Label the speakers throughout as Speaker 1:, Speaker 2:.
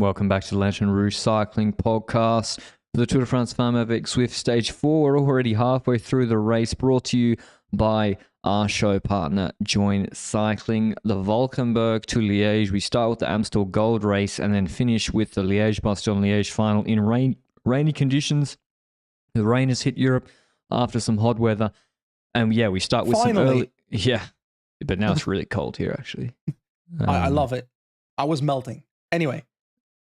Speaker 1: Welcome back to the Lanterne Rouge Cycling Podcast. For the Tour de France Femmes avec Swift Stage 4, we're already halfway through the race, brought to you by our show partner, Join Cycling. The Valkenburg to Liege. We start with the Amstel Gold Race and then finish with the Liege-Bastogne-Liege final in rainy conditions. The rain has hit Europe after some hot weather. And yeah, we start with some early... Yeah, but now it's really cold here, actually.
Speaker 2: I love it. I was melting. Anyway,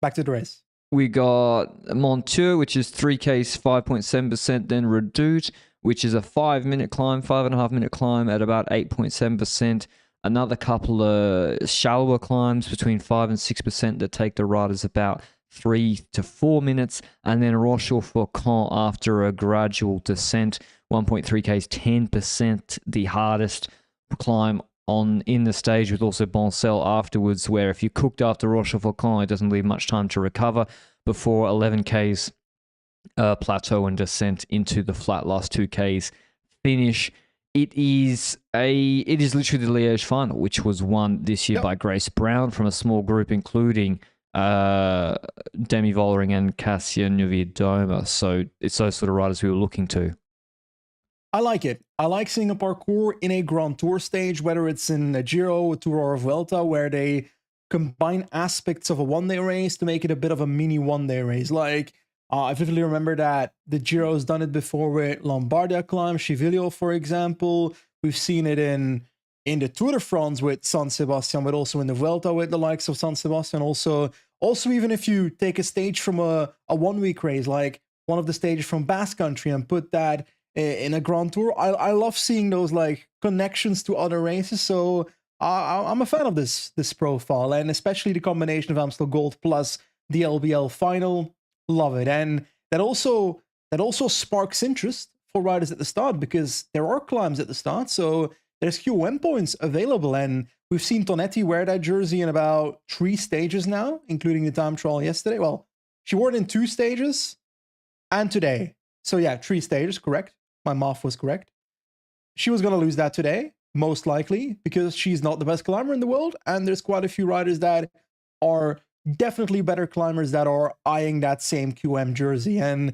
Speaker 2: back to the race.
Speaker 1: We got Monteur, which is 3Ks, 5.7%, then Redoute, which is a 5-minute climb, 5.5-minute climb at about 8.7%. Another couple of shallower climbs between 5 and 6% that take the riders about 3 to 4 minutes. And then Rochefort-Faucon after a gradual descent, 1.3Ks, 10%, the hardest climb in the stage, with also Boncel afterwards, where if you're cooked after Rochefort-Faucon, it doesn't leave much time to recover before 11Ks plateau and descent into the flat last 2Ks finish. It is literally the Liège final, which was won this year by Grace Brown from a small group, including Demi Vollering and Cassia Niewiadoma. So it's those sort of riders we were looking to.
Speaker 2: I like it. I like seeing a parcours in a Grand Tour stage, whether it's in a Giro, a Tour, or a Vuelta, where they combine aspects of a one-day race to make it a bit of a mini one-day race. Like, I vividly remember that the Giro's done it before with Lombardia Climb, Civiglio, for example. We've seen it in the Tour de France with San Sebastian, but also in the Vuelta with the likes of San Sebastian. Also even if you take a stage from a one-week race, like one of the stages from Basque Country, and put that in a Grand Tour, I love seeing those like connections to other races. So I'm a fan of this profile, and especially the combination of Amstel Gold plus the LBL final. Love it. And that also sparks interest for riders at the start, because there are climbs at the start. So there's QM points available, and we've seen Tonetti wear that jersey in about 3 stages now, including the time trial yesterday. Well, she wore it in 2 stages and today. So yeah, 3 stages, correct. My math was correct. She was going to lose that today, most likely, because she's not the best climber in the world. And there's quite a few riders that are definitely better climbers that are eyeing that same QM jersey. And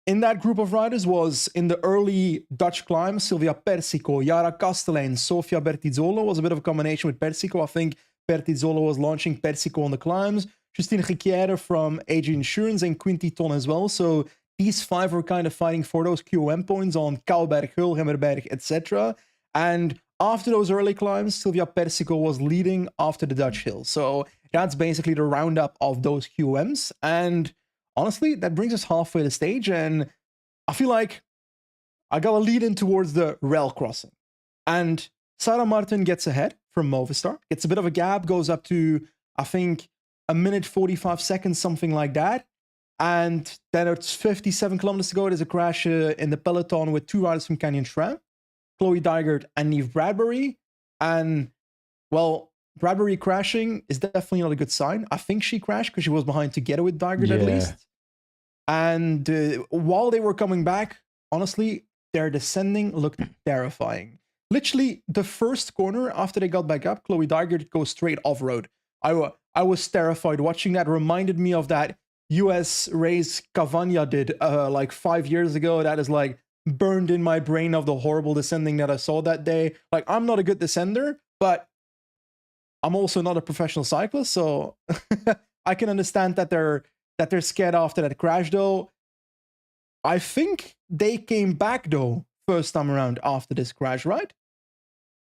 Speaker 2: in that group of riders was, in the early Dutch climb, Silvia Persico, Yara Kastelein, Sofia Bertizzolo. Was a bit of a combination with Persico. I think Bertizzolo was launching Persico on the climbs. Justine Riquière from AG Insurance, and Quinty Ton as well. So these 5 were kind of fighting for those QM points on Kouwberg, Hulgemmerberg, etc. And after those early climbs, Silvia Persico was leading after the Dutch hill. So that's basically the roundup of those QMs. And honestly, that brings us halfway the stage. And I feel like I got to lead in towards the rail crossing. And Sarah Martin gets ahead from Movistar. Gets a bit of a gap, goes up to, I think, 1 minute 45 seconds, something like that. And then it's 57 kilometers to go. There's a crash in the peloton with 2 riders from Canyon SRAM, Chloe Dygert and Neve Bradbury. And, well, Bradbury crashing is definitely not a good sign. I think she crashed because she was behind together with Dygert at least. And while they were coming back, honestly, their descending looked terrifying. Literally, the first corner after they got back up, Chloe Dygert goes straight off-road. I was terrified watching that. Reminded me of that US race Cavagna did like 5 years ago. That is like burned in my brain of the horrible descending that I saw that day. Like, I'm not a good descender, but I'm also not a professional cyclist, so I can understand that they're scared after that crash. Though I think they came back though first time around after this crash, right?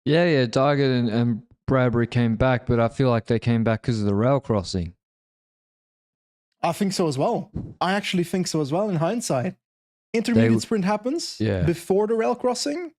Speaker 1: Yeah, Dygert and Bradbury came back, but I feel like they came back because of the rail crossing.
Speaker 2: I think so as well. I actually think so as well in hindsight. Intermediate sprint happens before the rail crossing,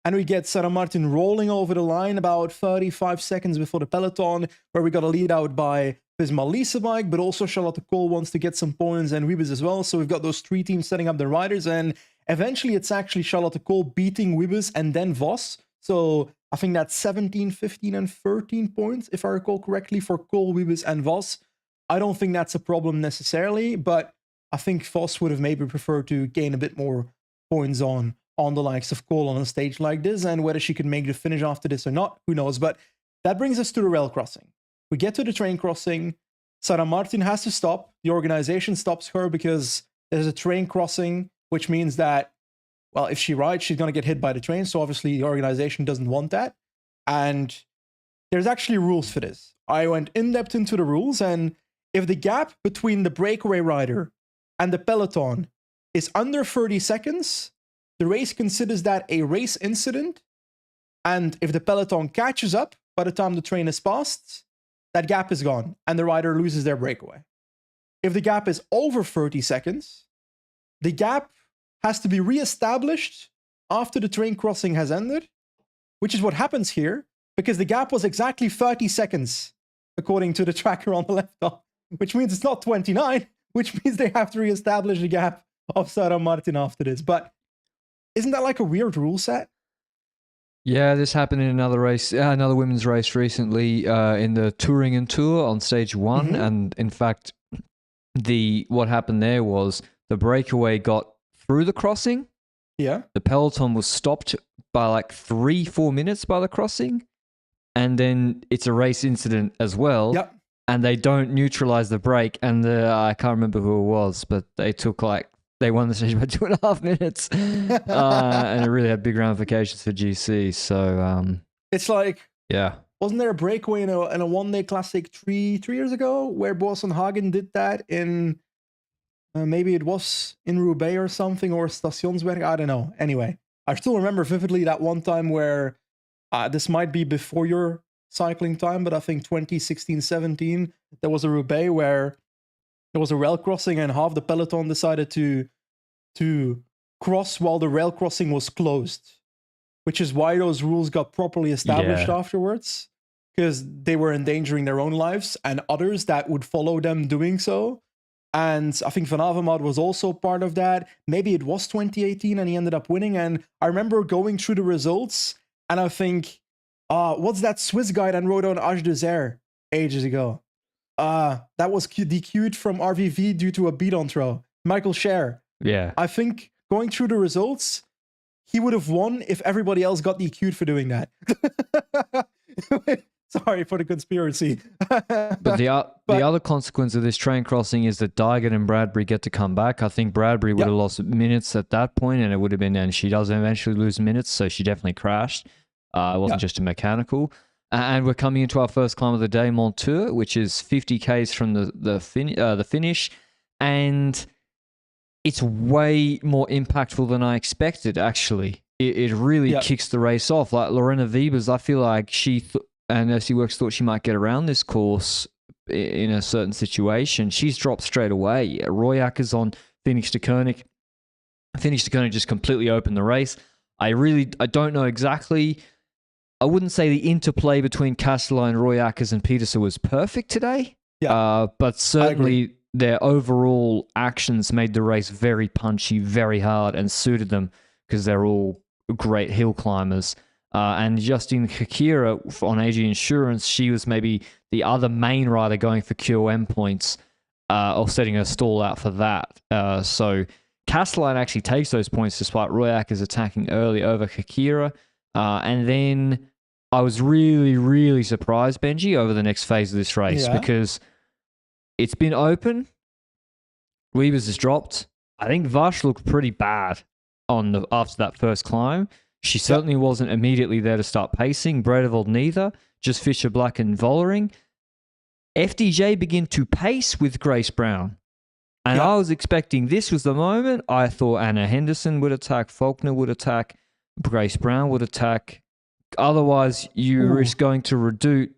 Speaker 2: and we get Sarah Martin rolling over the line about 35 seconds before the peloton, where we got a lead out by Visma Leasebike, but also Charlotte Kool wants to get some points, and Wiebes as well. So we've got those 3 teams setting up the riders, and eventually it's actually Charlotte Kool beating Wiebes and then Vos. So I think that's 17, 15, and 13 points, if I recall correctly, for Kool, Wiebes, and Vos. I don't think that's a problem necessarily, but I think Vos would have maybe preferred to gain a bit more points on the likes of Kool on a stage like this, and whether she could make the finish after this or not, who knows. But that brings us to the rail crossing. We get to the train crossing. Sarah Martin has to stop. The organization stops her because there's a train crossing, which means that, well, if she rides, she's going to get hit by the train. So obviously the organization doesn't want that. And there's actually rules for this. I went in depth into the rules, and if the gap between the breakaway rider and the peloton is under 30 seconds, the race considers that a race incident. And if the peloton catches up by the time the train is passed, that gap is gone and the rider loses their breakaway. If the gap is over 30 seconds, the gap has to be reestablished after the train crossing has ended, which is what happens here, because the gap was exactly 30 seconds, according to the tracker on the left, which means it's not 29, which means they have to reestablish the gap of Sarah Martin after this. But isn't that like a weird rule set?
Speaker 1: Yeah, this happened in another race, another women's race recently, in the Touringen Tour on stage 1. And in fact, what happened there was the breakaway got through the crossing.
Speaker 2: Yeah.
Speaker 1: The peloton was stopped by like 3-4 minutes by the crossing. And then it's a race incident as well.
Speaker 2: Yep.
Speaker 1: And they don't neutralize the break. And I can't remember who it was, but they won the stage by 2.5 minutes. And it really had big ramifications for GC. So
Speaker 2: it's like,
Speaker 1: yeah.
Speaker 2: Wasn't there a breakaway in a one-day classic three years ago where Bos and Hagen did that in, maybe it was in Roubaix or something, or Stationsberg? I don't know. Anyway, I still remember vividly that one time where, this might be before your cycling time, but I think 2016-17, there was a Roubaix where there was a rail crossing and half the peloton decided to cross while the rail crossing was closed, which is why those rules got properly established afterwards, because they were endangering their own lives and others that would follow them doing so. And I think Van Avermaet was also part of that. Maybe it was 2018 and he ended up winning. And I remember going through the results and I think, what's that Swiss guy that rode on Age des Airs ages ago? That was DQ'd from RVV due to a bidon throw. Michael Scher.
Speaker 1: Yeah.
Speaker 2: I think going through the results, he would have won if everybody else got DQ'd for doing that. Sorry for the conspiracy.
Speaker 1: But the other consequence of this train crossing is that Dygert and Bradbury get to come back. I think Bradbury would have lost minutes at that point, and it would have been, and she does eventually lose minutes, so she definitely crashed. It wasn't just a mechanical. And we're coming into our first climb of the day, Montour, which is 50 Ks from the finish. And it's way more impactful than I expected, actually. It really kicks the race off. Like Lorena Wiebes, I feel like and SC Works thought she might get around this course in a certain situation. She's dropped straight away. Royackers on Phoenix de Koenig. Phoenix de Koenig just completely opened the race. I don't know exactly. I wouldn't say the interplay between Castelline, Royackers, and Peterson was perfect today. Yeah. But certainly their overall actions made the race very punchy, very hard, and suited them because they're all great hill climbers. And Justine Kekira on AG Insurance, she was maybe the other main rider going for QOM points, or setting her stall out for that. So Castelline actually takes those points despite Royackers attacking early over Kekira. And then I was really, really surprised, Benji, over the next phase of this race because it's been open. Wiebes has dropped. I think Vash looked pretty bad after that first climb. She certainly wasn't immediately there to start pacing. Bredevold neither. Just Fisher Black and Vollering. FDJ begin to pace with Grace Brown. And I was expecting this was the moment. I thought Anna Henderson would attack, Faulkner would attack, Grace Brown would attack. Otherwise, you risk going to Redoute.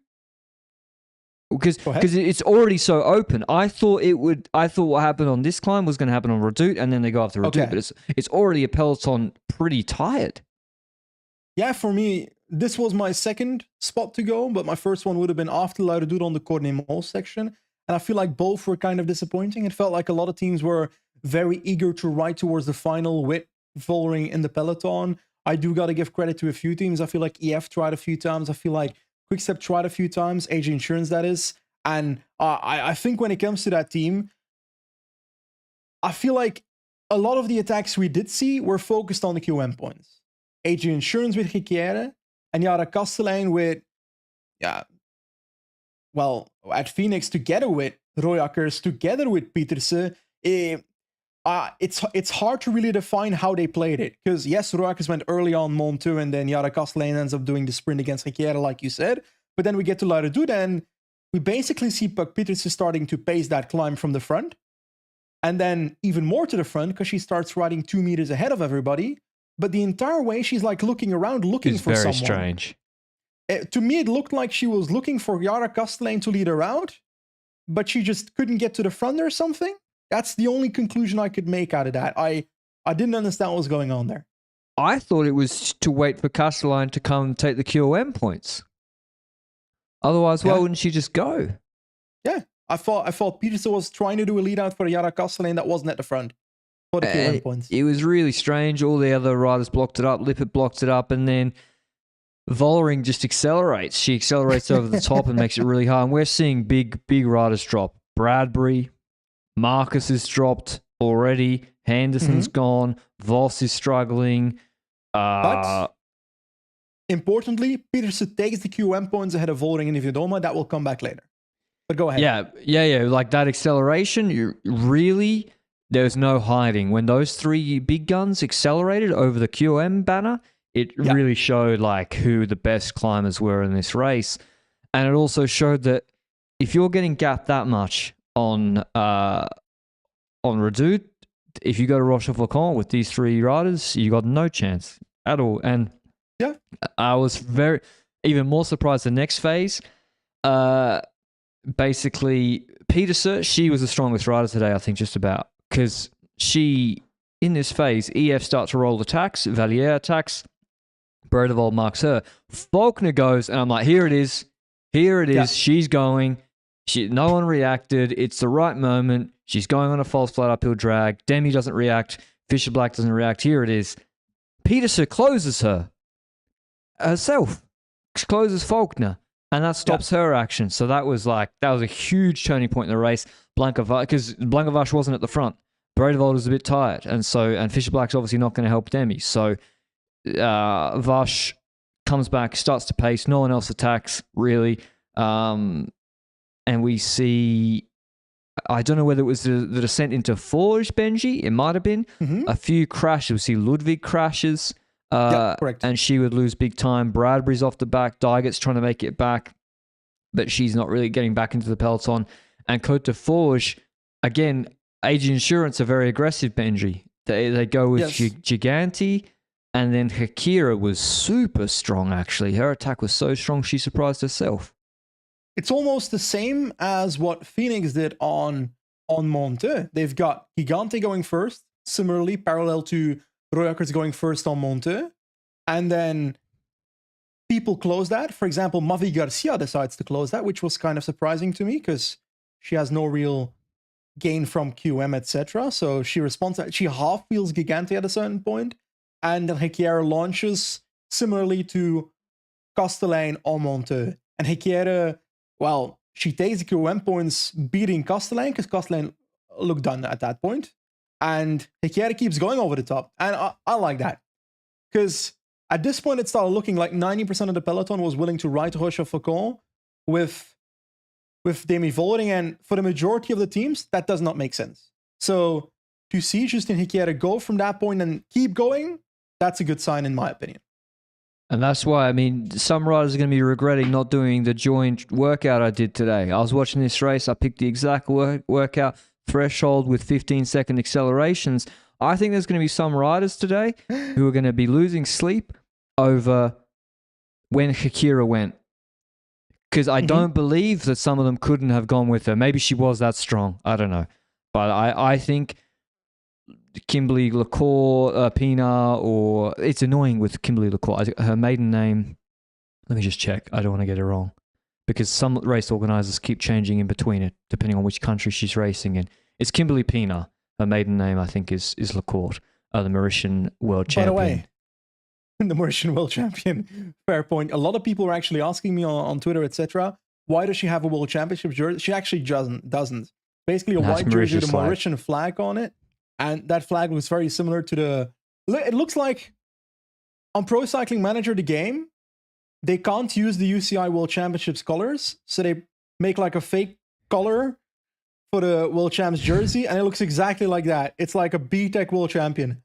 Speaker 1: Because it's already so open. I thought what happened on this climb was going to happen on Redoute, and then they go after Redoute. But it's already a peloton pretty tired.
Speaker 2: Yeah, for me, this was my second spot to go, but my first one would have been after La Redoute on the Cornemol section. And I feel like both were kind of disappointing. It felt like a lot of teams were very eager to ride towards the final with Vollering in the peloton. I do got to give credit to a few teams. I feel like EF tried a few times. I feel like Quickstep tried a few times, AG Insurance that is. And I think when it comes to that team, I feel like a lot of the attacks we did see were focused on the QM points. AG Insurance with Riquiere and Yara Kastelein with at Phoenix together with Royakkers, together with Pietersen, it's hard to really define how they played it. Because yes, Royakkers went early on Mont 2, and then Jara Kastelein ends up doing the sprint against Riquiera, like you said. But then we get to La Redoute, and we basically see Puck Pietersen starting to pace that climb from the front. And then even more to the front, because she starts riding 2 meters ahead of everybody. But the entire way, she's like looking around, looking for someone.
Speaker 1: It's very strange.
Speaker 2: To me, it looked like she was looking for Jara Kastelein to lead her out, but she just couldn't get to the front or something. That's the only conclusion I could make out of that. I didn't understand what was going on there.
Speaker 1: I thought it was to wait for Kastelein to come take the QOM points. Otherwise, why wouldn't she just go?
Speaker 2: Yeah, I thought Pietersen was trying to do a lead out for Jara Kastelein that wasn't at the front for the QOM points.
Speaker 1: It was really strange. All the other riders blocked it up. Lippert blocked it up, and then Vollering just accelerates. She accelerates over the top and makes it really hard. And we're seeing big riders drop. Bradbury, Marcus is dropped already. Henderson's gone. Vos is struggling.
Speaker 2: But importantly, Pietersen takes the QM points ahead of Vollering and Viedoma. That will come back later. But go ahead.
Speaker 1: Yeah. Like that acceleration, there's no hiding. When those 3 big guns accelerated over the QM banner, it really showed like who the best climbers were in this race. And it also showed that if you're getting gapped that much on Redoute, if you go to Rochefoucauld with these 3 riders, you got no chance at all. And I was even more surprised the next phase. Basically, Pietersen, she was the strongest rider today, I think, just about. Because in this phase, EF starts to roll attacks, Valier attacks, Brodevol marks her. Faulkner goes, and I'm like, here it is. Yeah. She's going. No one reacted. It's the right moment. She's going on a false flat uphill drag. Demi doesn't react. Fisher Black doesn't react. Here it is. Pietersen closes her herself. Closes Faulkner. And that stops her action. So that was a huge turning point in the race. Because Blankovac wasn't at the front. Brodevol was a bit tired. And Fisher Black's obviously not going to help Demi. So Vash comes back, starts to pace. No one else attacks, really. And we see, I don't know whether it was the descent into Forge, Benji. It might have been. A few crashes. We see Ludwig crashes.
Speaker 2: Correct.
Speaker 1: And she would lose big time. Bradbury's off the back. Dygert's trying to make it back, but she's not really getting back into the peloton. And Côte de Forge, again, AG Insurance are very aggressive, Benji. They go with Gigante, and then Hakira was super strong, actually. Her attack was so strong, she surprised herself.
Speaker 2: It's almost the same as what Phoenix did on Monte. They've got Gigante going first, similarly parallel to Royakkers going first on Monte. And then people close that. For example, Mavi Garcia decides to close that, which was kind of surprising to me because she has no real gain from QM, etc. So she responds, she half wheels Gigante at a certain point, and then Riquiera launches similarly to Kastelein on Monte. And Riquiera, well, she takes the QM points beating Kastelein because Kastelein looked done at that point. And Riquiera keeps going over the top. And I like that. Because at this point, it started looking like 90% of the peloton was willing to ride to Rochefoucauld with Demi Vollering. And for the majority of the teams, that does not make sense. So to see Justin Riquiera go from that point and keep going, that's a good sign in my opinion.
Speaker 1: And that's why, I mean, some riders are going to be regretting not doing the joint workout I did today. I was watching this race. I picked the exact workout threshold with 15-second accelerations. I think there's going to be some riders today who are going to be losing sleep over when Hakira went. Because I don't believe that some of them couldn't have gone with her. Maybe she was that strong. I don't know. But I think Kimberly LaCour, Pina, or it's annoying with Kimberly LaCour. Her maiden name, let me just check. I don't want to get it wrong. Because some race organizers keep changing in between it, depending on which country she's racing in. It's Kimberly Pina. Her maiden name, I think, is LaCour, the Mauritian world champion.
Speaker 2: By the way, the Mauritian world champion. Fair point. A lot of people are actually asking me on Twitter, etc., why does she have a world championship jersey? She actually doesn't. Basically, a white jersey with a Mauritian flag on it. And that flag was very similar to the... It looks like on Pro Cycling Manager, the game, they can't use the UCI World Championships colors. So they make like a fake color for the world champs jersey, and it looks exactly like that. It's like a B-Tech world champion.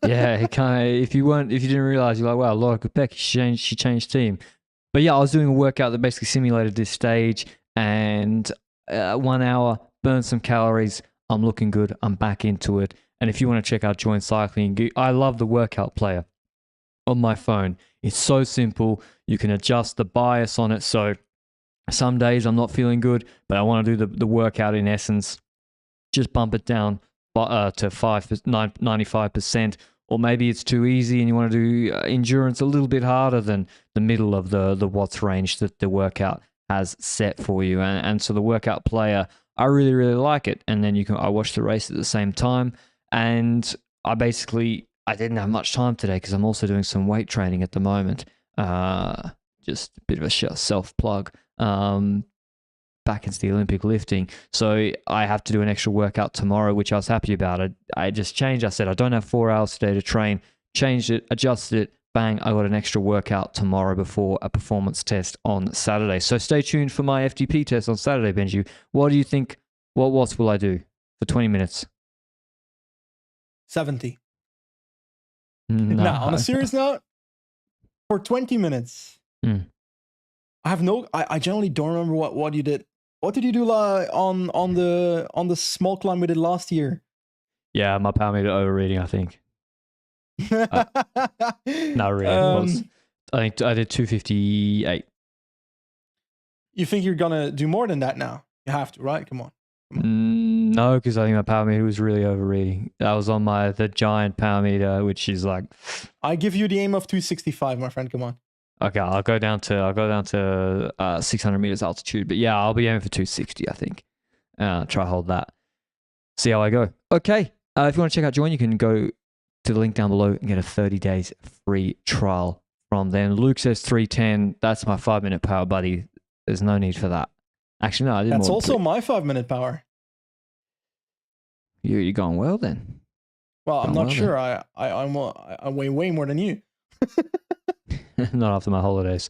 Speaker 1: Yeah, it kind of. If you didn't realize, you're like, wow, Laura Kopecky, she changed team. But yeah, I was doing a workout that basically simulated this stage, and 1 hour, burned some calories. I'm looking good. I'm back into it. And if you want to check out Join Cycling, I love the workout player on my phone. It's so simple. You can adjust the bias on it. So some days I'm not feeling good, but I want to do the workout in essence. Just bump it down to 95%. Or maybe it's too easy and you want to do endurance a little bit harder than the middle of the watts range that the workout has set for you. And so the workout player, I really, really like it. And then I watch the race at the same time. And I didn't have much time today because I'm also doing some weight training at the moment. Just a bit of a self-plug. Back into the Olympic lifting. So I have to do an extra workout tomorrow, which I was happy about. I just changed. I said, I don't have 4 hours today to train. Changed it, adjusted it. Bang, I got an extra workout tomorrow before a performance test on Saturday. So stay tuned for my FTP test on Saturday, Benji. What do you think? What watts will I do for 20 minutes?
Speaker 2: 70.
Speaker 1: No.
Speaker 2: Now, on a serious note, for 20 minutes, I generally don't remember what you did. What did you do on the small climb we did last year?
Speaker 1: Yeah, my power meter overreading, I think. Not really. I think I did 258.
Speaker 2: You think you're gonna do more than that now? You have to, right? Come on.
Speaker 1: No, because I think my power meter was really overreading. That was on the giant power meter, which is like.
Speaker 2: I give you the aim of 265, my friend. Come on.
Speaker 1: Okay, I'll go down to 600 meters altitude, but yeah, I'll be aiming for 260. I think. Try hold that. See how I go. Okay, if you want to check out Join, you can go to the link down below and get a 30 days free trial from them. Luke says 310. That's my 5-minute power, buddy. There's no need for that. Actually, no, I didn't.
Speaker 2: That's also my 5-minute power.
Speaker 1: You're going well then.
Speaker 2: Well, I'm not sure. I weigh way more than you.
Speaker 1: Not after my holidays.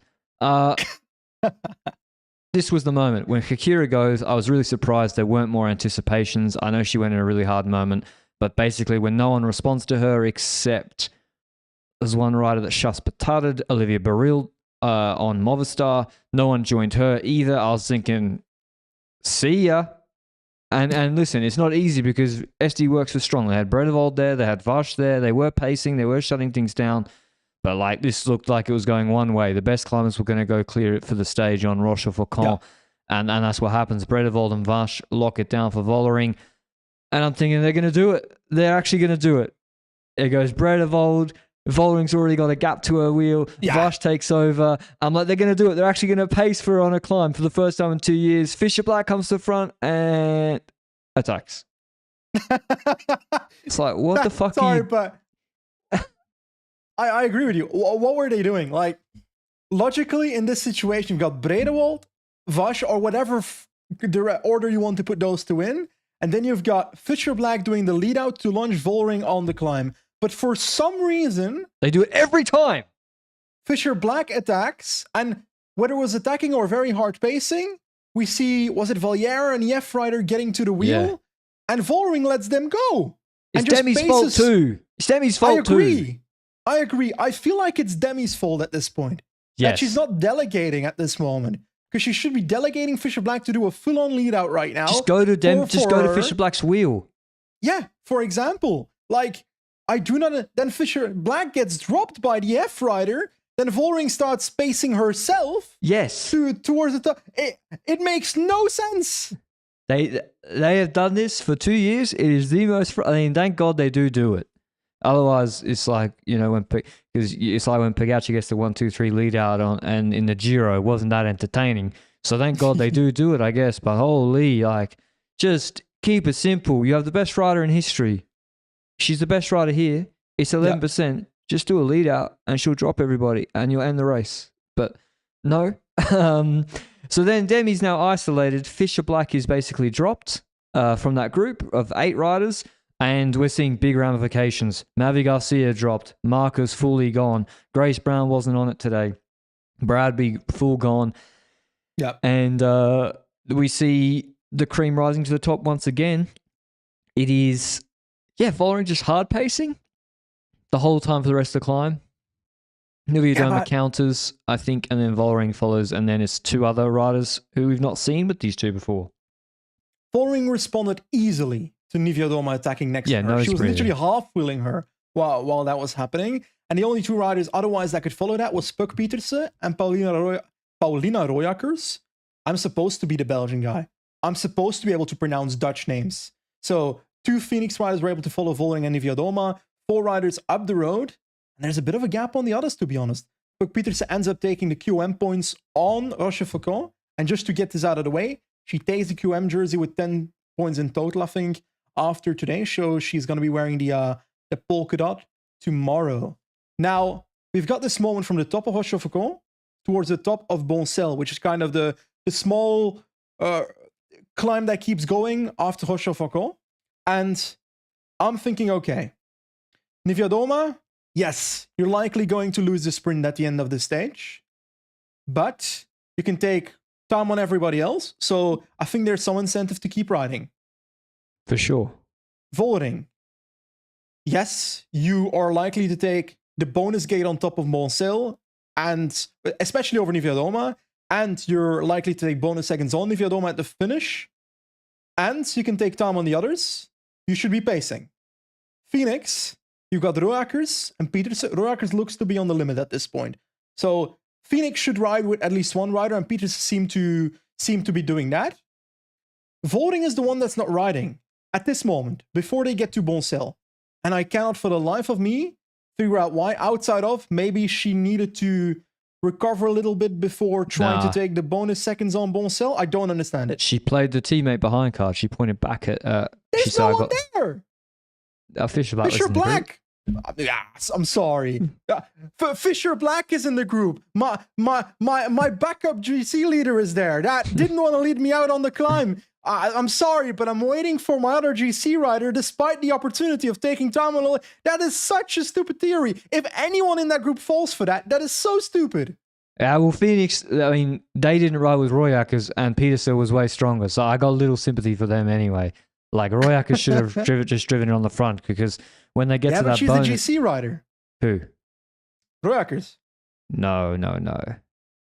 Speaker 1: This was the moment when Hakira goes. I was really surprised there weren't more anticipations. I know she went in a really hard moment, but basically when no one responds to her except there's one rider that just petarded, Olivia Baril on Movistar. No one joined her either. I was thinking, see ya. And listen, it's not easy because SD Works was strong. They had Bredevold there, they had Vash there, they were pacing, they were shutting things down. But like this looked like it was going one way. The best climbers were going to go clear it for the stage on Roche or Faucon. Yeah. And that's what happens. Bredevold and Vash lock it down for Vollering. And I'm thinking they're going to do it. They're actually going to do it. It goes Bredevold. Vollering's already got a gap to her wheel. Yeah. Vash takes over. I'm like, they're going to do it. They're actually going to pace for her on a climb for the first time in 2 years. Fisher Black comes to the front and attacks. It's like, what the fuck
Speaker 2: Sorry,
Speaker 1: are you...
Speaker 2: but I agree with you. What were they doing? Like, logically, in this situation, you've got Bredewold, Vash, or whatever order you want to put those two in. And then you've got Fisher Black doing the lead out to launch Vollering on the climb. But for some reason...
Speaker 1: They do it every time.
Speaker 2: Fisher Black attacks, and whether it was attacking or very hard pacing, we see, was it Valliere and Jeff Ryder getting to the wheel? Yeah. And Vollering lets them go.
Speaker 1: It's Demi's fault too. It's Demi's fault too.
Speaker 2: I agree. I feel like it's Demi's fault at this point.
Speaker 1: Yes.
Speaker 2: That she's not delegating at this moment. Because she should be delegating Fisher Black to do a full-on lead out right now.
Speaker 1: Just go to Fisher Black's wheel.
Speaker 2: Yeah, for example. Like, I do not... Then Fisher Black gets dropped by the F Rider. Then Vollering starts spacing herself.
Speaker 1: Yes.
Speaker 2: Towards the top. It makes no sense.
Speaker 1: They have done this for 2 years. It is the most... I mean, thank God they do it. Otherwise, it's like, you know, because it's like when Pogacar gets the 1, 2, 3 lead out on, and in the Giro, it wasn't that entertaining. So thank God they do it, I guess. But holy, like, just keep it simple. You have the best rider in history. She's the best rider here. It's 11%. Yep. Just do a lead out and she'll drop everybody and you'll end the race. But no. So then Demi's now isolated. Fisher Black is basically dropped from that group of 8 riders. And we're seeing big ramifications. Mavi Garcia dropped. Marcus fully gone. Grace Brown wasn't on it today. Bradby full gone.
Speaker 2: Yeah.
Speaker 1: And we see the cream rising to the top once again. It is, Vollering just hard pacing the whole time for the rest of the climb. Liege-Bastogne-Liege counters, I think, and then Vollering follows, and then it's two other riders who we've not seen with these two before.
Speaker 2: Vollering responded easily to Liege-Bastogne attacking next to her. She was literally half-wheeling her while that was happening. And the only two riders otherwise that could follow that was Puk Pieterse and Paulina Royakkers. I'm supposed to be the Belgian guy. I'm supposed to be able to pronounce Dutch names. So 2 Phoenix riders were able to follow Vollering and Liege-Bastogne. 4 riders up the road. And there's a bit of a gap on the others, to be honest. Puk Pieterse ends up taking the QM points on Rochefoucauld. And just to get this out of the way, she takes the QM jersey with 10 points in total, I think, after today. So she's going to be wearing the polka dot tomorrow. Now, we've got this moment from the top of Rochefoucauld towards the top of Boncel, which is kind of the small climb that keeps going after Rochefoucauld. And I'm thinking, okay, Liege-Bastogne, yes, you're likely going to lose the sprint at the end of the stage, but you can take time on everybody else. So I think there's some incentive to keep riding.
Speaker 1: For sure.
Speaker 2: Vollering. Yes, you are likely to take the bonus gate on top of Boncel, and especially over Liege-Bastogne, and you're likely to take bonus seconds on Liege-Bastogne at the finish, and you can take time on the others. You should be pacing. Phoenix, you've got Royakkers and Pieterse. Royakkers looks to be on the limit at this point. So Phoenix should ride with at least one rider, and Pieterse seem to be doing that. Vollering is the one that's not riding at this moment, before they get to Boncel. And I cannot for the life of me figure out why, outside of maybe she needed to recover a little bit before trying to take the bonus seconds on Boncel. I don't understand it.
Speaker 1: She played the teammate behind card. She pointed back at...
Speaker 2: There's no one there!
Speaker 1: Fisher Black.
Speaker 2: Fisher Black! Yeah, I'm sorry. Fisher Black is in the group. My backup GC leader is there. That didn't want to lead me out on the climb. I'm sorry, but I'm waiting for my other GC rider despite the opportunity of taking time on. That is such a stupid theory. If anyone in that group falls for that, that is so stupid.
Speaker 1: Yeah, well, Phoenix, I mean, they didn't ride with Royakkers, and Pieterse was way stronger, so I got a little sympathy for them anyway. Like, Royakkers should have driven it on the front, because when they get to that bonus...
Speaker 2: Yeah, but she's the GC rider.
Speaker 1: Who?
Speaker 2: Royakkers.
Speaker 1: No.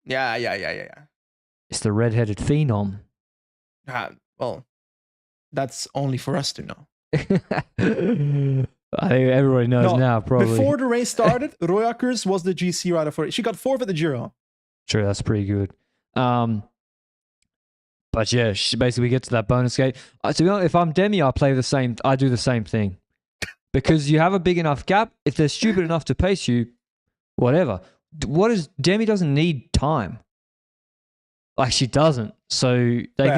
Speaker 2: Yeah.
Speaker 1: It's the red-headed phenom.
Speaker 2: Well, that's only for us to know.
Speaker 1: I think everybody knows now, probably.
Speaker 2: Before the race started, Royakkers was the GC rider for it. She got 4th at the Giro.
Speaker 1: True, that's pretty good. But yeah, she basically gets to that bonus gate. To be honest, if I'm Demi, I do the same thing. Because you have a big enough gap. If they're stupid enough to pace you, whatever. Demi doesn't need time. Like, she doesn't. So they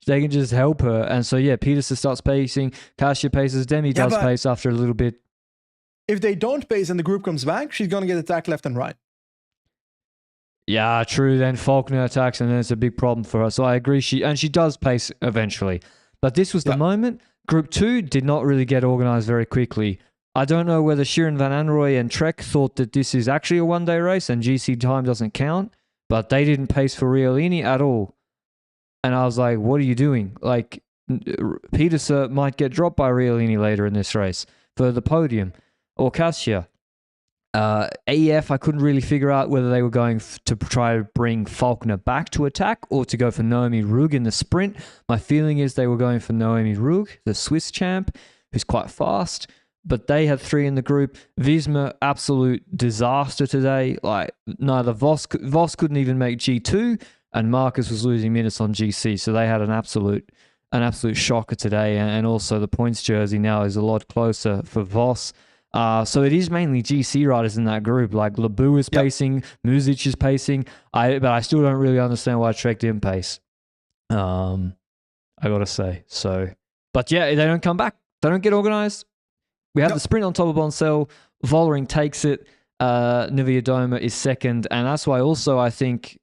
Speaker 1: can just help her. And so yeah, Pieterse starts pacing, Kasia paces, Demi does pace after a little bit.
Speaker 2: If they don't pace and the group comes back, she's gonna get attacked left and right.
Speaker 1: Yeah, true. Then Faulkner attacks, and then it's a big problem for her. So I agree. She does pace eventually. But this was the moment. Group 2 did not really get organized very quickly. I don't know whether Sheeran Van Anrooy and Trek thought that this is actually a one-day race and GC time doesn't count, but they didn't pace for Riolini at all. And I was like, what are you doing? Like, Pieterse might get dropped by Riolini later in this race for the podium, or Kasia. AEF, I couldn't really figure out whether they were going to try to bring Faulkner back to attack or to go for Noemi Rugg in the sprint. My feeling is they were going for Noemi Rugg, the Swiss champ, who's quite fast, but they had 3 in the group. Visma, absolute disaster today. Like, neither Vos couldn't even make G2, and Marcus was losing minutes on GC, so they had an absolute shocker today, and also the points jersey now is a lot closer for Vos. So it is mainly GC riders in that group. Like, Labu is pacing, Muzic is pacing. But I still don't really understand why Trek didn't pace. I gotta say. So, but yeah, they don't come back. They don't get organized. We have the sprint on top of Boncel. Vollering takes it. Liege-Bastogne is second, and that's why also I think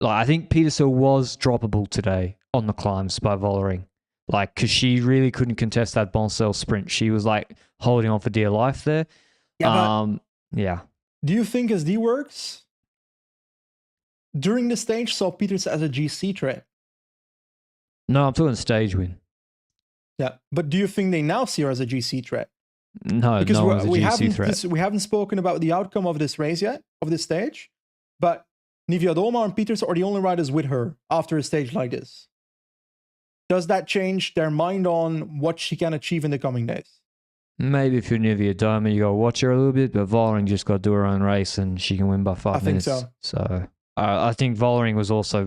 Speaker 1: Pieterse was droppable today on the climbs by Vollering. Like, because she really couldn't contest that Boncel sprint. She was like holding on for dear life there.
Speaker 2: Yeah. Do you think SD works? during the stage saw Peters as a GC threat.
Speaker 1: No, I'm talking stage win.
Speaker 2: Yeah, but do you think they now see her as a GC threat?
Speaker 1: No,
Speaker 2: Because
Speaker 1: no one's a
Speaker 2: we
Speaker 1: GC threat.
Speaker 2: we haven't spoken about the outcome of this race yet, of this stage, but Niewiadoma and Peters are the only riders with her after a stage like this. Does that change their mind on what she can achieve in the coming days?
Speaker 1: Maybe if you're Niewiadoma, you got to watch her a little bit, but Vollering just got to do her own race and she can win by 5 minutes.
Speaker 2: I think so.
Speaker 1: So I think Vollering was also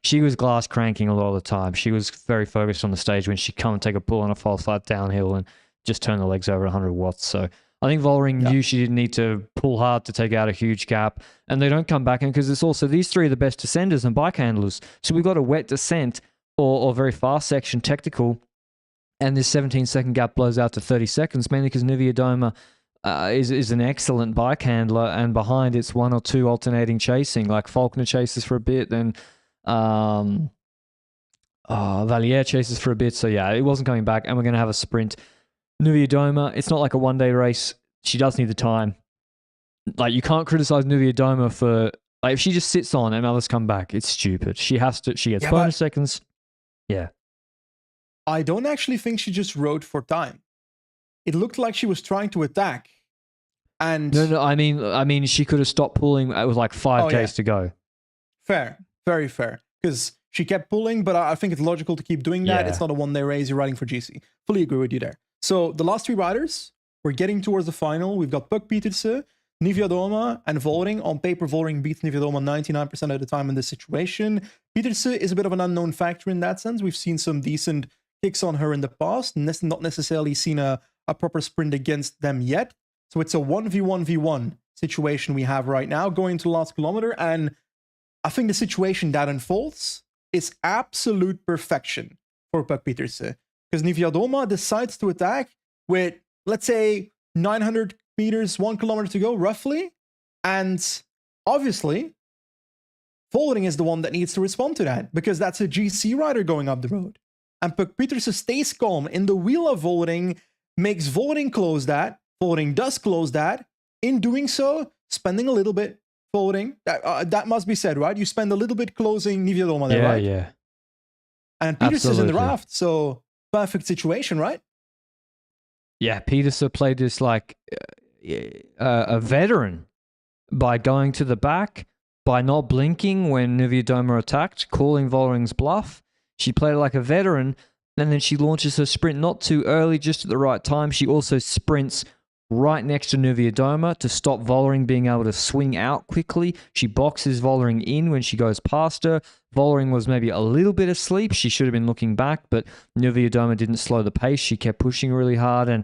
Speaker 1: she was glass cranking a lot of the time. She was very focused on the stage when she come and take a pull on a false flat downhill and just turn the legs over 100 watts. So I think Vollering knew she didn't need to pull hard to take out a huge gap, and they don't come back in because it's also these three are the best descenders and bike handlers. So we've got a wet descent or very fast section technical, and this 17-second gap blows out to 30 seconds, mainly because Niewiadoma is an excellent bike handler, and behind it's one or two alternating chasing, like Faulkner chases for a bit, then Valliere chases for a bit. So yeah, it wasn't coming back, and we're going to have a sprint. Niewiadoma, it's not like a one-day race. She does need the time. Like, you can't criticize Niewiadoma for, like, if she just sits on and others come back, it's stupid. She has to, she gets bonus seconds. Yeah.
Speaker 2: I don't actually think she just rode for time. It looked like she was trying to attack. And
Speaker 1: No, I mean, she could have stopped pulling. It was like 5Ks to go.
Speaker 2: Fair. Very fair. Because she kept pulling, but I think it's logical to keep doing that.
Speaker 1: Yeah.
Speaker 2: It's not a one-day race. You're riding for GC. Fully agree with you there. So the last three riders, we're getting towards the final. We've got Puck Pieterse, Niewiadoma, and Vollering. On paper, Vollering beats Niewiadoma 99% of the time in this situation. Pieterse is a bit of an unknown factor in that sense. We've seen some decent kicks on her in the past, not necessarily seen a proper sprint against them yet. So it's a 1v1v1 situation we have right now going to the last kilometer. And I think the situation that unfolds is absolute perfection for Puck Pieterse. Because Niewiadoma decides to attack with, let's say, 900 meters, 1 kilometer to go, roughly. And obviously, Vollering is the one that needs to respond to that, because that's a GC rider going up the road. And Puck Pieterse stays calm in the wheel of Vollering, makes Vollering close that. Vollering does close that. In doing so, spending a little bit, Vollering, that must be said, right? You spend a little bit closing Niewiadoma there, right?
Speaker 1: Yeah.
Speaker 2: And Pieterse is in the raft, so perfect situation, right?
Speaker 1: Yeah, Pieterse played this like a veteran by going to the back, by not blinking when Niewiadoma attacked, calling Vollering's bluff. She played like a veteran, and then she launches her sprint not too early, just at the right time. She also sprints right next to Niewiadoma to stop Vollering being able to swing out quickly. She boxes Vollering in when she goes past her. Vollering was maybe a little bit asleep. She should have been looking back, but Niewiadoma didn't slow the pace. She kept pushing really hard, and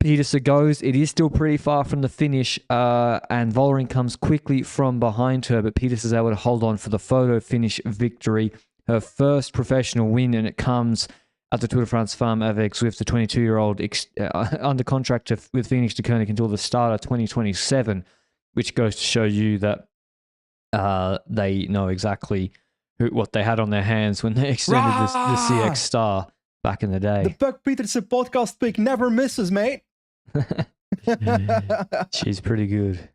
Speaker 1: Pieterse goes. It is still pretty far from the finish, and Vollering comes quickly from behind her, but Pieterse is able to hold on for the photo finish victory. Her first professional win, and it comes at the Tour de France Femmes avec Zwift, the 22-year-old under contract with Phoenix de Koenig until the start of 2027, which goes to show you that they know exactly what they had on their hands when they extended the CX Star back in the day.
Speaker 2: The Puck Pieterse podcast pick never misses, mate.
Speaker 1: She's pretty good.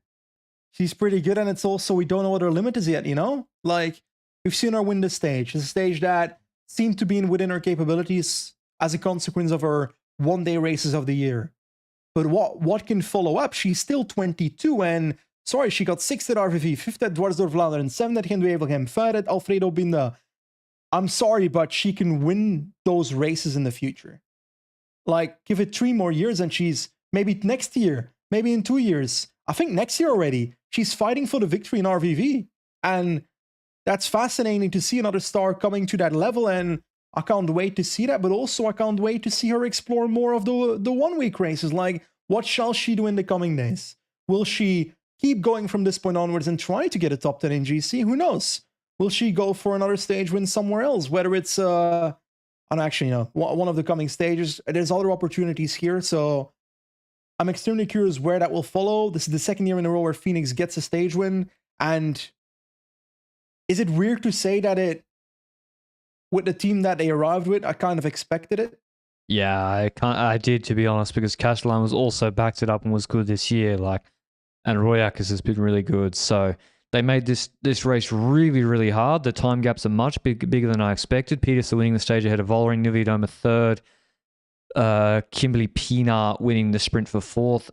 Speaker 2: She's pretty good, and it's also, we don't know what her limit is yet, you know? Like, we've seen her win this stage. It's a stage that seemed to be within her capabilities as a consequence of her one-day races of the year. But what can follow up? She's still 22, and sorry, she got 6th at RVV, 5th at Dwars door Vlaanderen, 7th at Gent-Wevelgem, 3rd at Alfredo Binda. I'm sorry, but she can win those races in the future. Like, give it 3 more years, and she's maybe next year, maybe in 2 years. I think next year already, she's fighting for the victory in RVV. And that's fascinating to see another star coming to that level, and I can't wait to see that, but also I can't wait to see her explore more of the one-week races. Like, what shall she do in the coming days? Will she keep going from this point onwards and try to get a top 10 in GC? Who knows? Will she go for another stage win somewhere else? Whether it's, one of the coming stages. There's other opportunities here, so I'm extremely curious where that will follow. This is the second year in a row where Phoenix gets a stage win, and is it weird to say that with the team that they arrived with, I kind of expected it?
Speaker 1: Yeah, I did, to be honest, because Castellan was also backed it up and was good this year, and Royakis has been really good, so They made this race really, really hard. The time gaps are much bigger than I expected. Peterson winning the stage ahead of Vollering, Niewiadoma third. Kimberly Pienaar winning the sprint for fourth.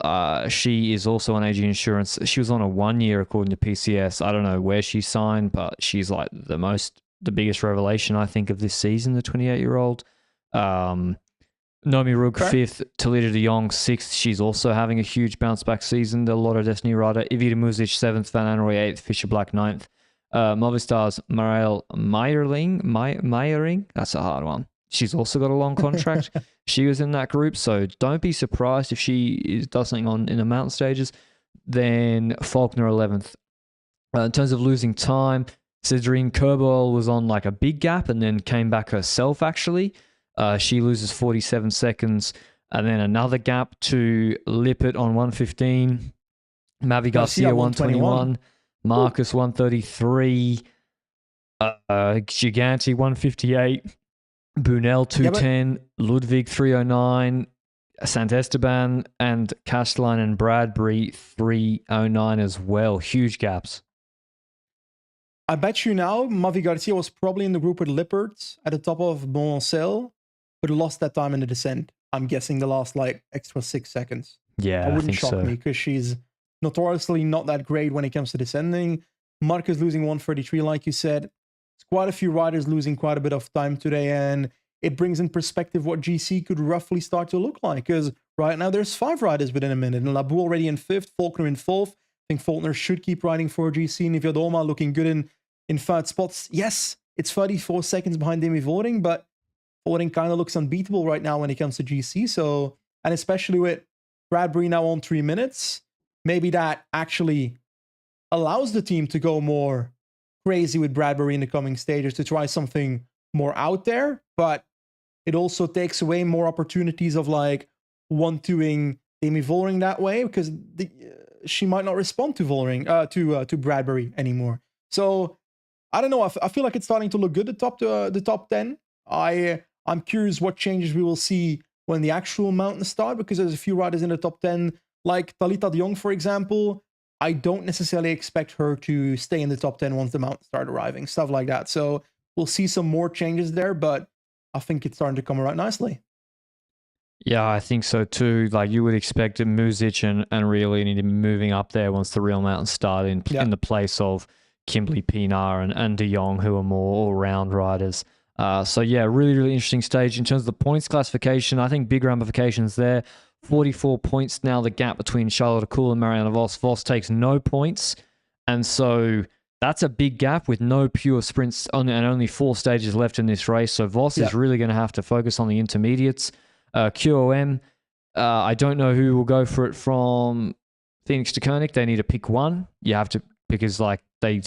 Speaker 1: She is also on AG Insurance. She was on a 1 year according to PCS. I don't know where she signed, but she's like the biggest revelation, I think, of this season, the 28-year-old. Nomi Rugg fifth, Talita de Jong sixth. She's also having a huge bounce back season. The Lotto Destiny rider. Ivita Muzic seventh, Van Anrooy eighth, Fisher Black ninth. Movistar's Marielle Meyering. That's a hard one. She's also got a long contract. She was in that group, so don't be surprised if she does something in the mountain stages. Then Faulkner 11th. In terms of losing time, Cedrine Kerbel was on like a big gap and then came back herself, actually. She loses 47 seconds, and then another gap to Lippert on 115. Mavi Garcia 121. Marcus 133. Giganti 158. Bunel 210. Ludwig 309. Sant Esteban and Castelline and Bradbury 309 as well. Huge gaps.
Speaker 2: I bet you now, Mavi Garcia was probably in the group with Lippert at the top of Boncel, but lost that time in the descent. I'm guessing the last like extra 6 seconds.
Speaker 1: Yeah,
Speaker 2: that wouldn't shock me because she's notoriously not that great when it comes to descending. Marcus losing 133, like you said. It's quite a few riders losing quite a bit of time today, and it brings in perspective what GC could roughly start to look like. Because right now there's 5 riders within a minute, and Labou already in 5th, Faulkner in 4th. I think Faulkner should keep riding for GC. Niewiadoma looking good in 3rd spots. Yes, it's 34 seconds behind Demi Vollering, but Vollering kind of looks unbeatable right now when it comes to GC. So, and especially with Bradbury now on 3 minutes, maybe that actually allows the team to go more crazy with Bradbury in the coming stages to try something more out there, but it also takes away more opportunities of like one-twoing Demi Vollering that way, because she might not respond to Vollering, to Bradbury anymore. So I don't know. I feel like it's starting to look good. The top 10. I'm curious what changes we will see when the actual mountains start, because there's a few riders in the top 10, like Talita de Jong, for example. I don't necessarily expect her to stay in the top 10 once the mountains start arriving, stuff like that. So we'll see some more changes there, but I think it's starting to come around nicely.
Speaker 1: Yeah, I think so too. Like you would expect Muzic and really need to be moving up there once the real mountains start in the place of Kimberly Pienaar and De Jong, who are more all-round riders. So yeah, really, really interesting stage. In terms of the points classification, I think big ramifications there. 44 points now, the gap between Charlotte Akul and Marianne Vos. Vos takes no points. And so that's a big gap with no pure sprints and only 4 stages left in this race. So Vos is really going to have to focus on the intermediates. QOM, I don't know who will go for it from Phoenix to Koenig. They need to pick one. You have to, because like today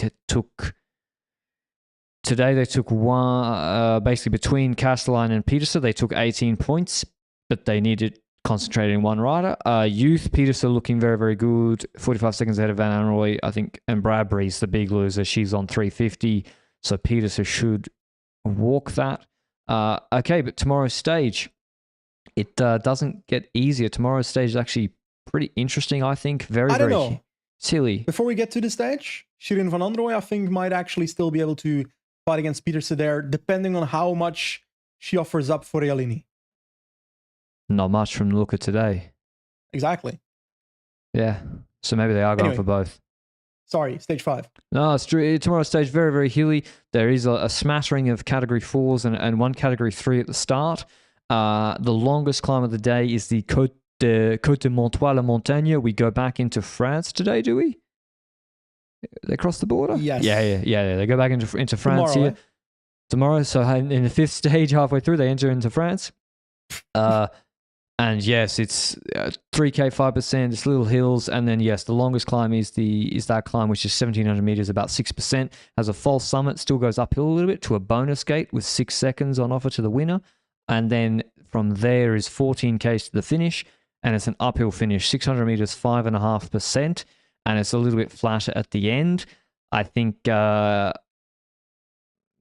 Speaker 1: they took one, basically between Castelline and Peterson, they took 18 points, but they needed concentrated in one rider. Youth, Peterson looking very, very good. 45 seconds ahead of Van Anrooy, I think, and Bradbury's the big loser. She's on 350, so Peterson should walk that. Okay, but tomorrow's stage, it doesn't get easier. Tomorrow's stage is actually pretty interesting, I think. Very silly.
Speaker 2: Before we get to the stage, Shirin Van Anrooy, I think, might actually still be able to fight against Peterson there, depending on how much she offers up for Realini.
Speaker 1: Not much from the look of today.
Speaker 2: Exactly.
Speaker 1: Yeah. So maybe they are going for both.
Speaker 2: Sorry, stage 5.
Speaker 1: No, it's true. Tomorrow's stage, very, very hilly. There is a smattering of category 4s and one category 3 at the start. The longest climb of the day is the Côte de Montois-la-Montagne. We go back into France today, do we? They cross the border?
Speaker 2: Yes.
Speaker 1: Yeah. They go back into France here. Tomorrow. So in the 5th stage, halfway through, they enter into France. And yes, it's 3K, 5%, it's little hills. And then, yes, the longest climb is that climb, which is 1,700 meters, about 6%. Has a false summit, still goes uphill a little bit to a bonus gate with 6 seconds on offer to the winner. And then from there is 14Ks to the finish. And it's an uphill finish, 600 meters, 5.5%. And it's a little bit flatter at the end. I think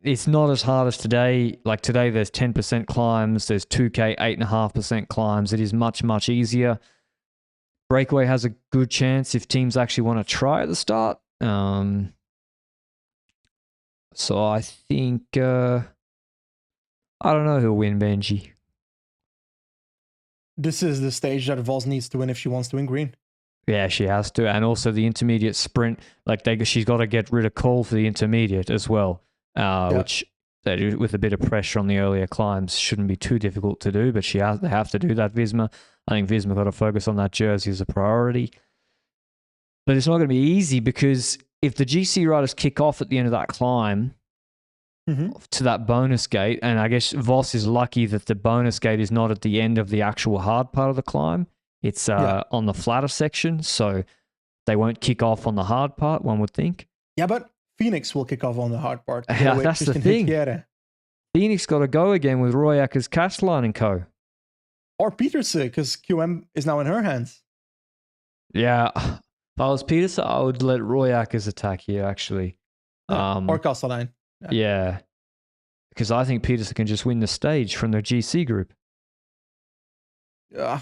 Speaker 1: it's not as hard as today. Like today, there's 10% climbs. There's 2K, 8.5% climbs. It is much, much easier. Breakaway has a good chance if teams actually want to try at the start. So I think I don't know who'll win, Benji.
Speaker 2: This is the stage that Vos needs to win if she wants to win green.
Speaker 1: Yeah, she has to, and also the intermediate sprint. Like she's got to get rid of Cole for the intermediate as well, which they do with a bit of pressure on the earlier climbs shouldn't be too difficult to do. But they have to do that. Visma, I think Visma got to focus on that jersey as a priority. But it's not going to be easy because if the GC riders kick off at the end of that climb to that bonus gate, and I guess Vos is lucky that the bonus gate is not at the end of the actual hard part of the climb. It's on the flatter section, so they won't kick off on the hard part, one would think.
Speaker 2: Yeah, but Phoenix will kick off on the hard part.
Speaker 1: Yeah, that's the thing. Phoenix got to go again with Royakkers, Castellan and co.
Speaker 2: Or Petersen, because QM is now in her hands.
Speaker 1: Yeah. If I was Petersen, I would let Royakkers attack here, actually.
Speaker 2: Or Castellan.
Speaker 1: Yeah. Because I think Petersen can just win the stage from their GC group.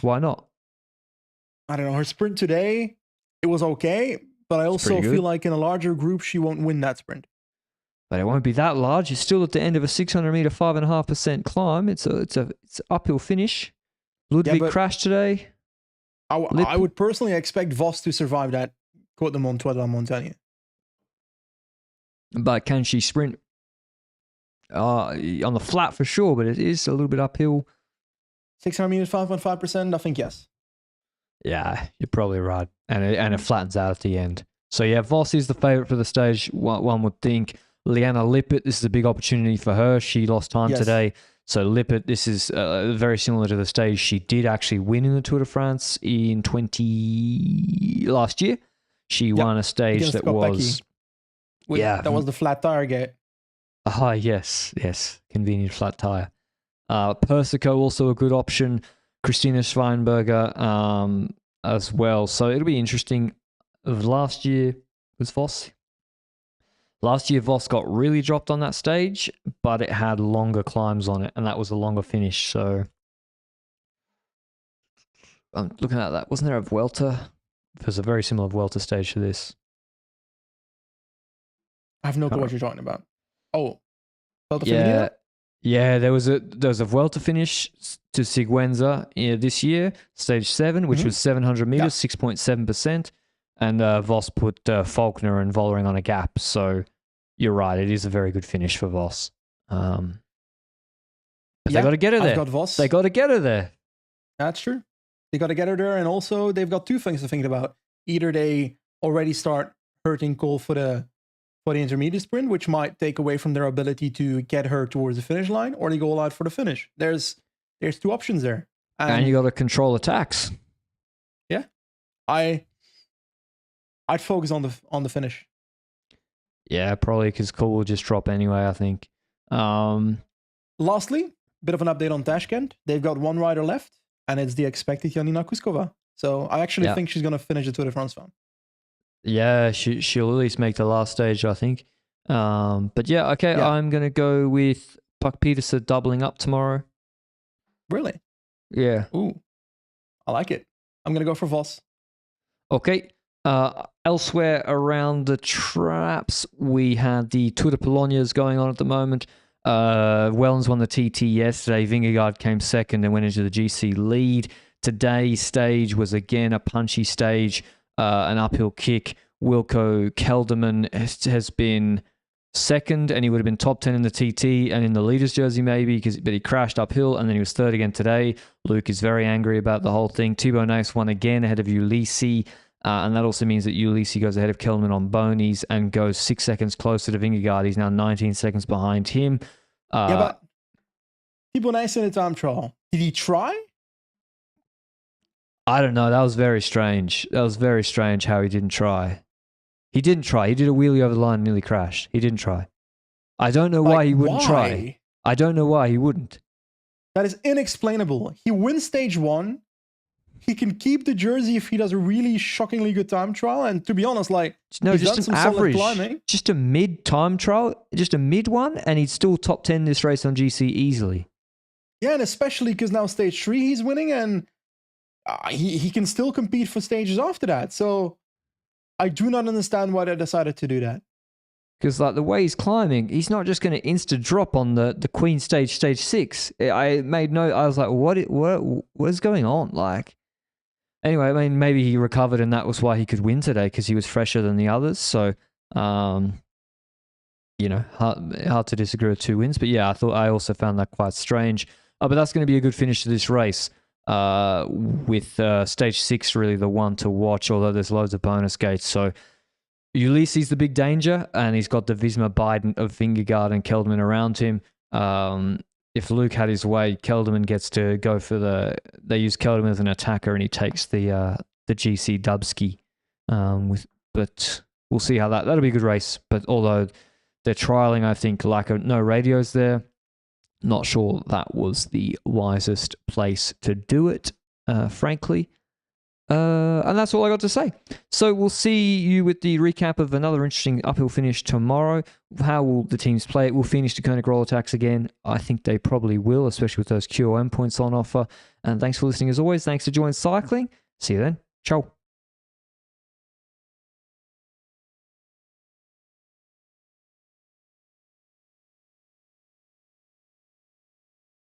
Speaker 1: Why not?
Speaker 2: I don't know. Her sprint today, it was okay, but I also feel like in a larger group, she won't win that sprint.
Speaker 1: But it won't be that large. It's still at the end of a 600 meter, 5.5% climb. It's an uphill finish. Ludwig crashed today.
Speaker 2: I would personally expect Vos to survive that Côte de Montois de la Montagne.
Speaker 1: But can she sprint? On the flat for sure, but it is a little bit uphill.
Speaker 2: 600 meters, 5.5%, I think yes.
Speaker 1: Yeah, you're probably right. And it flattens out at the end. So yeah, Vos is the favourite for the stage, one would think. Liana Lippert, this is a big opportunity for her. She lost time today. So Lippert, this is very similar to the stage. She did actually win in the Tour de France in last year. She won a stage that was...
Speaker 2: that was the flat tire gate.
Speaker 1: Yes. Convenient flat tire. Persico, also a good option. Christina Schweinberger as well. So it'll be interesting. Last year was Vos. Last year, Vos got really dropped on that stage, but it had longer climbs on it, and that was a longer finish. So I'm looking at that. Wasn't there a Vuelta? There's a very similar Vuelta stage to this.
Speaker 2: I have no clue what you're talking about. Oh, Vuelta
Speaker 1: Femenina? Yeah, there was a Vuelta finish to Sigüenza this year, stage 7, which was 700 meters, 6.7%, and Vos put Faulkner and Vollering on a gap. So you're right, it is a very good finish for Vos. But they got to get her there. They got to get her there.
Speaker 2: That's true. They got to get her there, and also they've got two things to think about. Either they already start hurting Cole for the intermediate sprint, which might take away from their ability to get her towards the finish line, or they go all out for the finish. There's two options there.
Speaker 1: And you got to control attacks.
Speaker 2: Yeah. I'd focus on the finish.
Speaker 1: Yeah, probably because Cole will just drop anyway, I think.
Speaker 2: Lastly, bit of an update on Tashkent. They've got one rider left, and it's the expected Janina Kuskova. So I actually think she's going to finish the Tour de France Femmes.
Speaker 1: Yeah, she'll at least make the last stage, I think. But yeah, okay, I'm going to go with Puck Petersen doubling up tomorrow.
Speaker 2: Really?
Speaker 1: Yeah.
Speaker 2: Ooh, I like it. I'm going to go for Vos.
Speaker 1: Okay. Elsewhere around the traps, we had the Tour de Polognes going on at the moment. Wellens won the TT yesterday. Vingegaard came second and went into the GC lead. Today's stage was again a punchy stage, an uphill kick. Wilco Kelderman has been second, and he would have been top 10 in the TT and in the leader's jersey maybe, but he crashed uphill, and then he was third again today. Luke is very angry about the whole thing. Thibaut Nice won again ahead of Ulisi, and that also means that Ulisi goes ahead of Kelderman on bonies and goes 6 seconds closer to Vingegaard. He's now 19 seconds behind him.
Speaker 2: But Thibaut Nice in the time trial, did he try?
Speaker 1: I don't know. That was very strange. That was very strange how he didn't try. He didn't try. He did a wheelie over the line and nearly crashed. He didn't try. I don't know why he wouldn't try. I don't know why he wouldn't.
Speaker 2: That is inexplainable. He wins stage 1. He can keep the jersey if he does a really shockingly good time trial. And to be honest,
Speaker 1: just an average, just a mid time trial, just a mid one, and he'd still top 10 this race on GC easily.
Speaker 2: Yeah, and especially because now stage 3 he's winning, and he can still compete for stages after that. So I do not understand why they decided to do that.
Speaker 1: Because like the way he's climbing, he's not just going to insta drop on the Queen stage 6. I was like, what is going on? Like, anyway, I mean, maybe he recovered and that was why he could win today, because he was fresher than the others. So, you know, hard to disagree with 2 wins. But yeah, I also found that quite strange. But that's going to be a good finish to this race. With stage 6 really the one to watch, although there's loads of bonus gates. So Ulysses the big danger, and he's got the Visma Biden of Vingegaard and Kelderman around him. If Luke had his way, Kelderman gets to go for they use Kelderman as an attacker, and he takes the GC Dubsky. But we'll see how that'll be a good race. But although they're trialing, I think, no radios there. Not sure that was the wisest place to do it, frankly. And that's all I got to say. So we'll see you with the recap of another interesting uphill finish tomorrow. How will the teams play it? Will finish to Koenig roll attacks again? I think they probably will, especially with those QOM points on offer. And thanks for listening as always. Thanks for joining Cycling. See you then. Ciao.